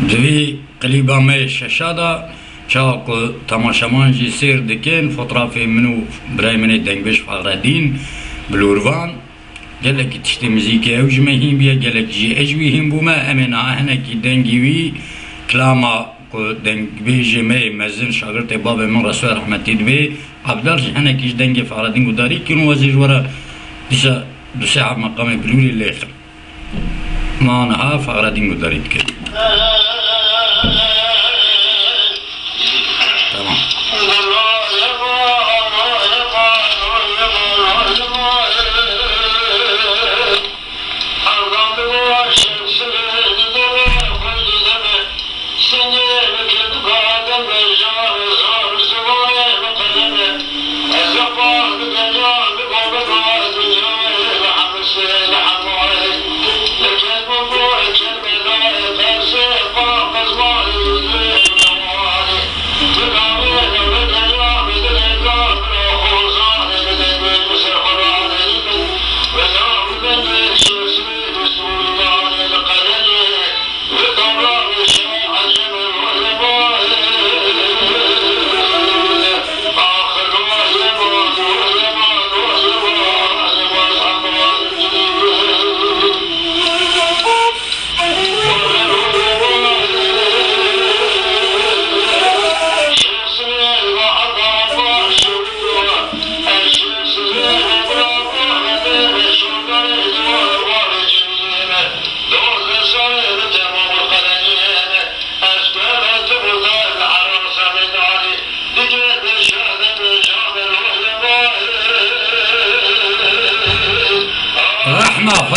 دوی قلیبا می ششادا چاکو تماشامان جی سیر دکن فوترافی منو برای من دنگبش فقردین بلوروان گلک تشت موزیک اوجمه هیم بیا گلک جی اجوی هیم بومه امین آهنه کی دنگیوی کلاما کو دنگبیج می مزن شاگرد باب من رسول رحمتی دوی عبدال جهنه کیش دنگ فقردین گداری کنو وزیر ورا دیسا دو ساعة مقام بلوري الليخر ما أنا فقردين قدرت كده تمام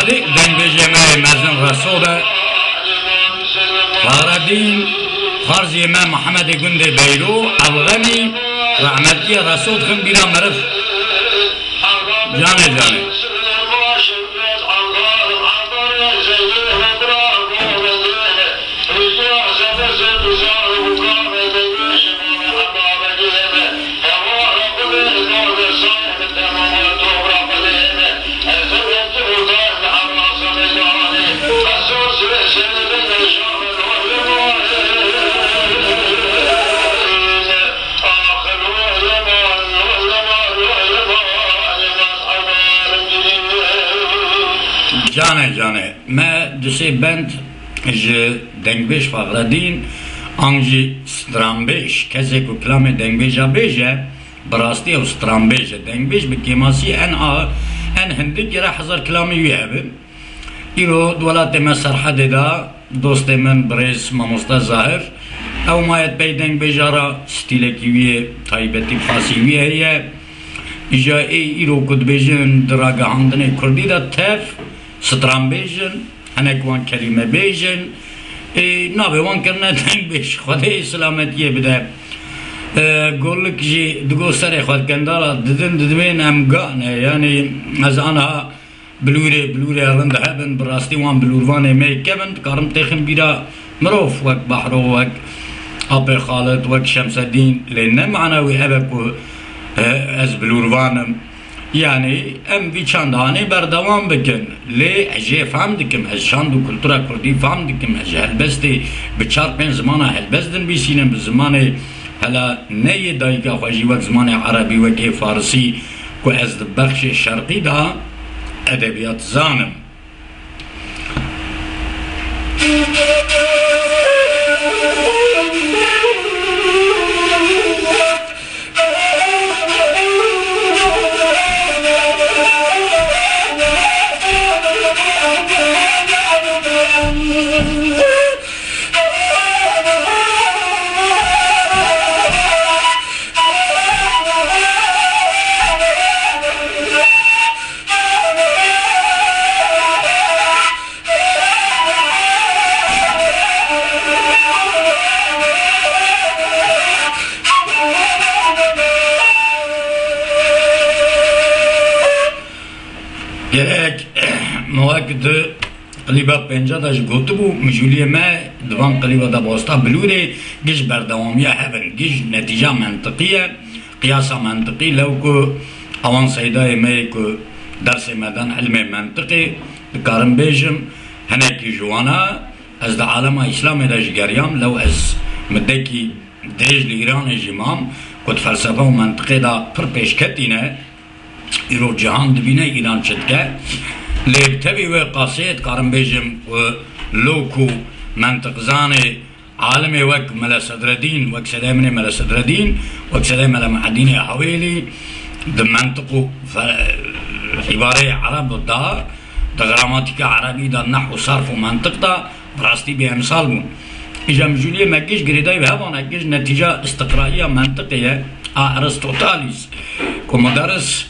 خدي دنبج ما مازن رسوله فقردين فرز امام محمد جندي بيرو الغني رحمتي رسول خم بلا مرف جاني جاني جانه ما دسي بند ج دنگبش فقردين انجي سترامبش كذا كو كلام دنگبجا بيجا براستي او سترامبش دنگبش بكيماسي ان هندك راح حضر كلامي ويهبن ايرو دولات ما سرحه دا دوست من بريس ماموستا ظاهر او ما يت بي دنگبجا را ستيلكي تايبتي خاصي هي اجا ايرو كد بيجن دراغا عندنا كردي دا تف سترام بیجن هنگ وان کلمه بیجن نابه وان کرنه دنگ بیش خدا سلامتیه بده گولک جی دگو سر خود کندارا ددمین امگانه یعنی از آنها بلوره رنده هبن براستی وان بلوروانه می کبن کارم تخم بیرا مروف وک بحرو وک آب خالد وک شمس الدین لینه معنوی هبکو از بلوروانم يعني ام في چندانه بردوام بکن لی اجه فهم دکم از شاند و کلتورا کردی فهم دکم از هلبستی بچار پین زمانه هلبستن بیسینم بزمانه هلا نی دایگا خوشی وقت زمانه عربی وکی فارسی که از بخش شرقی دا ادبیات زانم gerek muhakkak قلیبا پنجاه داش گوتو بو مجولیه ما دوان قلیبا دا باستا بلوره گیش بردوامیه هبن گیش نتیجه منطقیه قیاسا منطقی لو که اوان سیدای می که درس مدن علم منطقی بکارم بیجم هنکی جوانا از دا عالم اسلام دا جگریام لو از مدکی دیج ایران جمام کد فلسفه و منطقه دا پر پیشکتینه ایرو جهان دبینه ایران چدکه لیبتوی و قاسیت کارم بیجم و لوکو منطق زانه عالم وك ملا صدردين وك سلامني ملا صدردين وك سلام ملا معدين حويلي ده منطقه عبارة عرب دا غراماتيكا عربي دا نحو صرف ومنطق دا براستي بأمثال بون إجا مجولية ما كيش قريداي بهابان كيش نتيجة استقرائية منطقية أرسطوطاليس كمدرس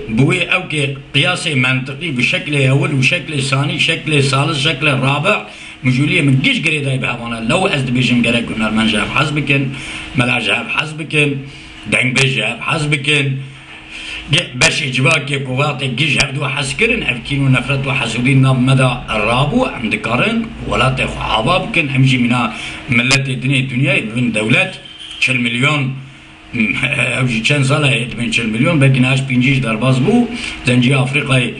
بوي أو كي قياسي منطقي بشكل أول وشكل ثاني شكل ثالث شكل رابع مجولية من جيش قريداي بهابانا لو أزد بيجم قريك هنرمن جاب حزبكن ملا جاب حزبكن دنگ بيج جاب حزبكن باش إجباكي قواتي جيش هبدو حسكرن أفكين ونفرت وحسودين ناب مدى الرابو عند كارن ولاتي خحابا بكن همجي منا ملت الدنيا بين دولات 40 مليون اوجي چند ساله بين 40 مليون بكناش بينجيش درباز بو زنجي أفريقيا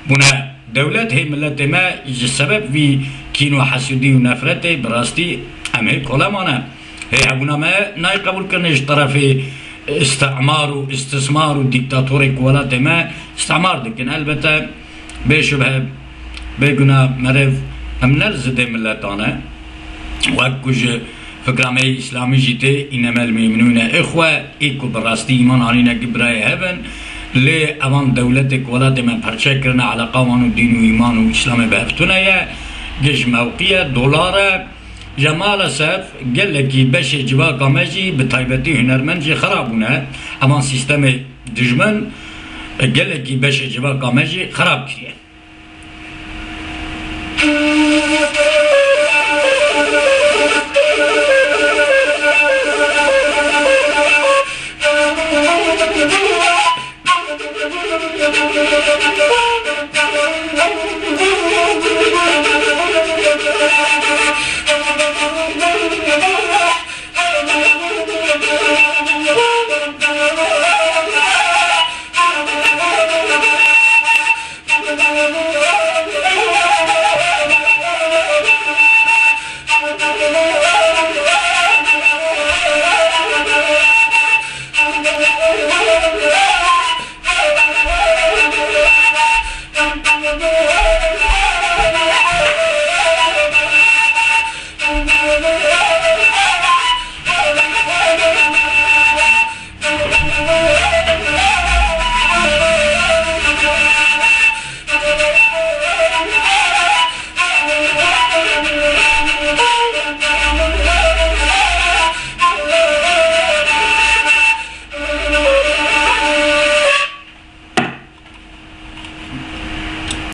بنا دولت هي ملت ما السبب في كينو حسودي ونفرتي براستي ام هي كلامنا هي ابونا ما ناي قبول كرنش طرفي استعمار واستثمار وديكتاتوري ولات ما استعمار لكن البته بشبه بيقنا مرف امنر زده ملتانا وكوج فكرامي اسلامي جيتي انما المؤمنون اخوه ايكو براستي ايمان علينا قبراي هبن لي اوان دولتك ولات ما برشكرنا على قوانين الدين وايمان واسلام بهفتنا جيش موقية دولار جمال سف قال لك باش جوا قامجي بطيبتي هنرمنجي خرابونا اما سيستم دجمن قال لك باش جوا قامجي خراب كريه